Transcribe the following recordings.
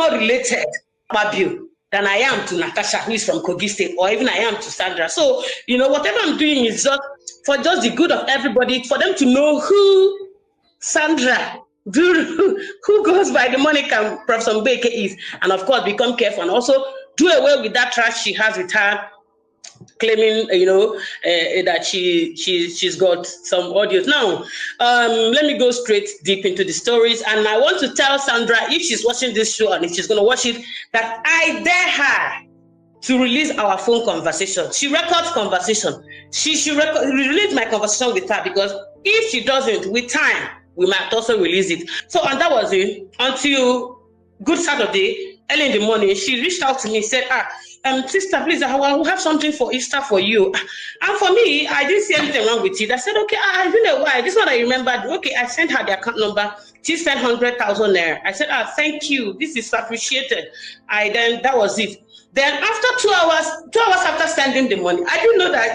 more related Akpabio than I am to Natasha, who is from Kogi State, or even I am to Sandra. So, whatever I'm doing is just for just the good of everybody, for them to know who Sandra Duru, who goes by the moniker Professor Mbeke is, and of course become careful and also do away with that trash she has with her, claiming that she's got some audios. Now, let me go straight deep into the stories, and I want to tell Sandra, if she's watching this show and if she's going to watch it, that I dare her to release our phone conversation. She records conversation. She should release my conversation with her, because if she doesn't, with time, we might also release it. So, and that was it. Until Good Saturday, early in the morning, she reached out to me, said, sister, please, I will have something for Easter for you. And for me, I didn't see anything wrong with it. I said, okay, it's been a while. This one I remembered. Okay, I sent her the account number. She sent 100,000 naira. I said, thank you. This is appreciated. That was it. Then after 2 hours after sending the money, I didn't know that,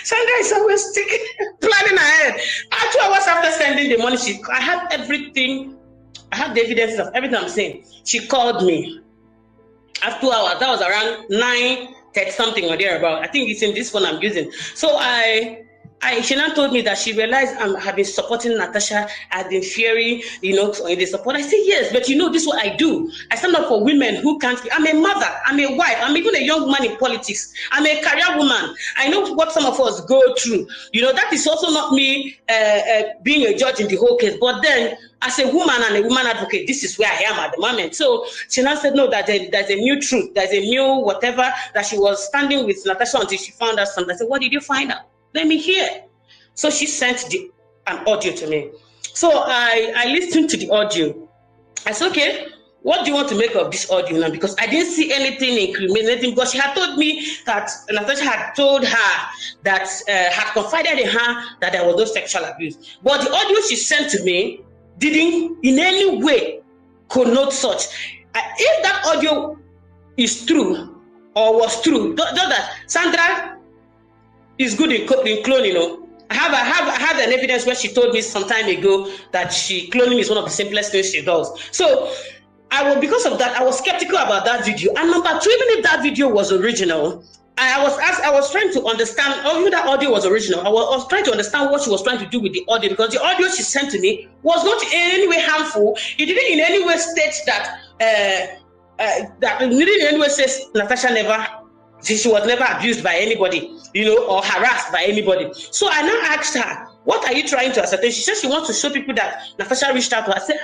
Sandra is always planning ahead. 2 hours after sending the money, I had everything. I had the evidence of everything I'm saying. She called me. After 2 hours, that was around 9:30 something or thereabout. I think it's in this phone I'm using. So she now told me that she realized I have been supporting Natasha. I've been fearing, in the support. I said, yes, but this is what I do. I stand up for women who can't be. I'm a mother, I'm a wife, I'm even a young woman in politics. I'm a career woman. I know what some of us go through. That is also not me being a judge in the whole case. But then, as a woman and a woman advocate, this is where I am at the moment. So she now said, no, that there's a new truth. There's a new whatever, that she was standing with Natasha until she found out something. I said, what did you find out? Let me hear. So she sent an audio to me. So I listened to the audio. I said, okay, what do you want to make of this audio now? Because I didn't see anything incriminating, because she had told me that Natasha had told her that, had confided in her that there was no sexual abuse. But the audio she sent to me didn't in any way connote such. If that audio is true or was true, that Sandra is good in cloning, I have an evidence where she told me some time ago that cloning is one of the simplest things she does. So because of that, I was skeptical about that video. And number two, even if that video was original, I was trying to understand, or even that audio was original, I was trying to understand what she was trying to do with the audio, because the audio she sent to me was not in any way harmful. It didn't in any way state that says Natasha she was never abused by anybody, or harassed by anybody. So I now asked her, what are you trying to ascertain? She said she wants to show people that Natasha reached out to her. I said,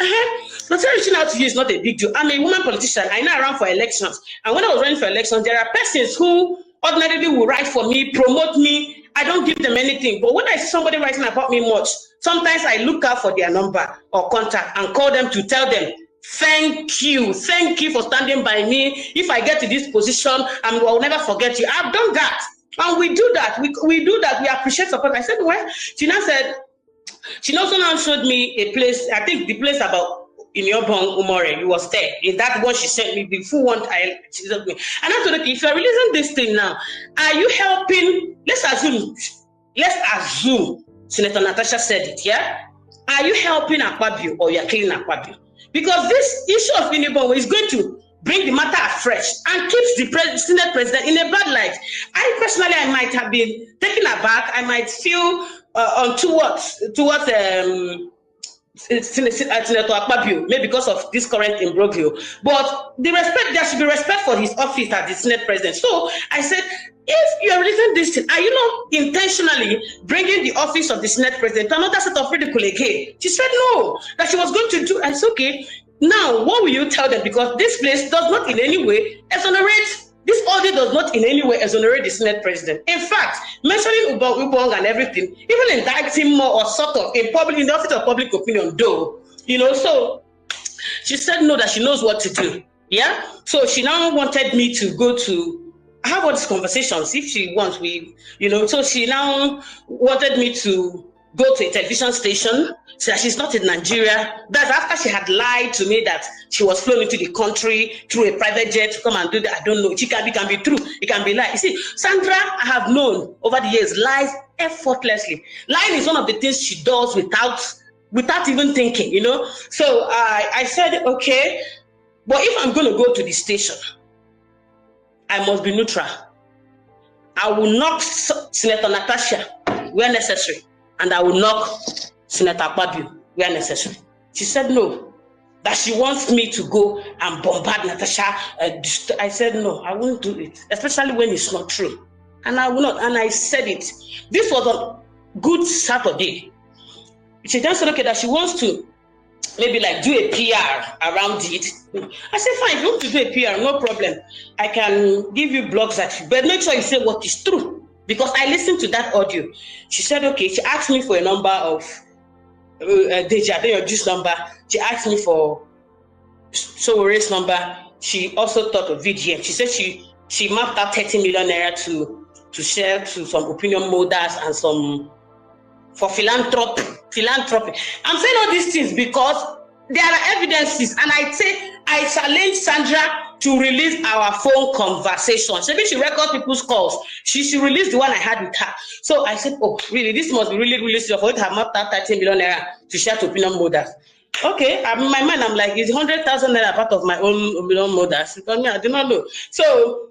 Natasha reaching out to you is not a big deal. I'm a woman politician. I now run for elections. And when I was running for elections, there are persons who ordinarily will write for me, promote me. I don't give them anything. But when I see somebody writing about me much, sometimes I look out for their number or contact and call them to tell them, thank you for standing by me. If I get to this position, I will never forget you. I've done that. And we do that. We do that. We appreciate support. I said, well, she also now showed me a place, I think the place about in your bong Umore, you was there. In that one she sent me, the full one she sent me. And I told her, if you're releasing this thing now, are you helping? Let's assume Senator Natasha said it, yeah? Are you helping Akpabio or you're killing Akpabio? Because this issue of Inibongo is going to bring the matter afresh and keeps the Senate president in a bad light. I personally, I might have been taken aback. I might feel towards Senator Akpabio, maybe because of this current imbroglio. But there should be respect for his office as the Senate president. So I said, if you are releasing this thing, are you not intentionally bringing the office of the Senate president to another set of ridicule again? She said no, that she was going to do. I said, okay, now what will you tell them? Because this place does not in any way exonerate. This audio does not in any way exonerate the Senate president. In fact, mentioning Ubong and everything, even indicting more or sort of in the office of public opinion, though, so she said no, that she knows what to do. Yeah. So she now wanted me to go to have all these conversations if she wants. So she now wanted me to go to a television station. So she's not in Nigeria. That's after she had lied to me that she was flown into the country through a private jet to come and do that. I don't know. It can be true. It can be lie. You see, Sandra, I have known over the years, lies effortlessly. Lying is one of the things she does without even thinking, So I said, okay, But if I'm going to go to the station, I must be neutral. I will knock Senator Natasha where necessary, and I will knock Senator Akpabio where necessary. She said no, that she wants me to go and bombard Natasha. I said no, I won't do it, especially when it's not true. And I will not. And I said it. This was a Good Saturday. She then said, okay, that she wants to maybe like do a PR around it. I said, fine, if you want to do a PR, no problem. I can give you blogs that you, but make sure you say what is true. Because I listened to that audio. She said, okay, she asked me for a number of Deji, I think your juice number. She asked me for Sowore's number. She also thought of VGM. She said she mapped out 30 million naira to share to some opinion molders and some for philanthropy. I'm saying all these things because there are evidences, and I challenge Sandra to release our phone conversation. Maybe she records people's calls. She should release the one I had with her. So I said, oh, really, this must be really, really serious for it to have mapped out 30 million naira to share to opinion molders. Okay, in my mind, I'm like, is 100,000 naira part of my own opinion molders? Because me, I do not know. So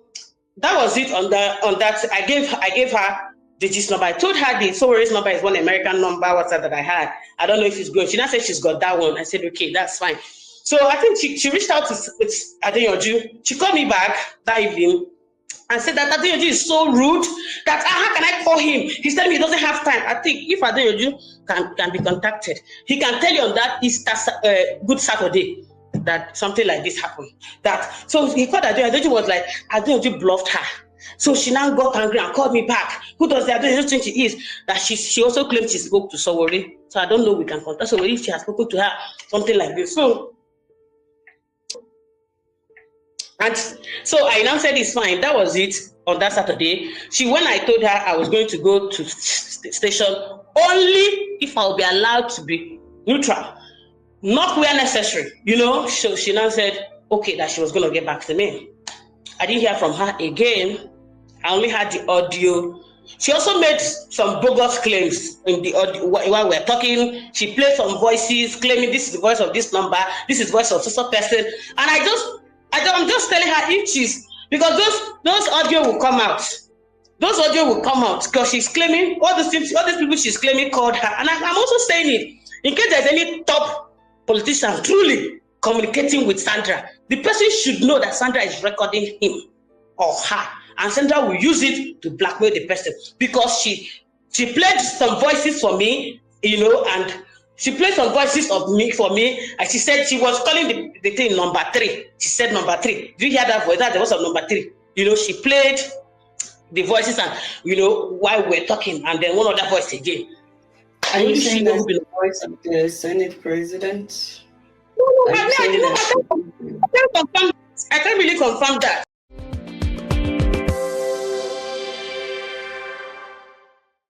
that was it on that. I gave her the gist number. I told her the Sowore's number is one American number, WhatsApp that I had. I don't know if it's going. She now said she's got that one. I said, okay, that's fine. So I think she reached out to Adeola. She called me back that evening and said that Adeola is so rude that how can I call him? He's telling me he doesn't have time. I think if Adeola can be contacted, he can tell you on that Easter Good Saturday that something like this happened. So he called Adeola. Adeola was like, Adeola bluffed her. So she now got angry and called me back. Who does that? I don't think she is. That she also claimed she spoke to Sowore. So I don't know, we can contact Sowore if she has spoken to her, something like this. So I now said it's fine. That was it on that Saturday. When I told her I was going to go to the station only if I'll be allowed to be neutral, not where necessary, So she now said, okay, that she was going to get back to me. I didn't hear from her again. I only had the audio. She also made some bogus claims in the audio while we're talking. She played some voices claiming this is the voice of this number, this is the voice of so person. And I'm just telling her if she's, because those audio will come out. Those audio will come out because she's claiming all these people she's claiming called her. And I'm also saying it in case there's any top politician truly communicating with Sandra, the person should know that Sandra is recording him or her, and Sandra will use it to blackmail the person because she played some voices for me, and she played some voices of me for me, and she said she was calling the thing number 3. She said number 3. Do you hear that voice? That's the voice of number 3. She played the voices and while we're talking, and then one other voice again. Are you saying that's the voice of the Senate president? I can't really confirm that.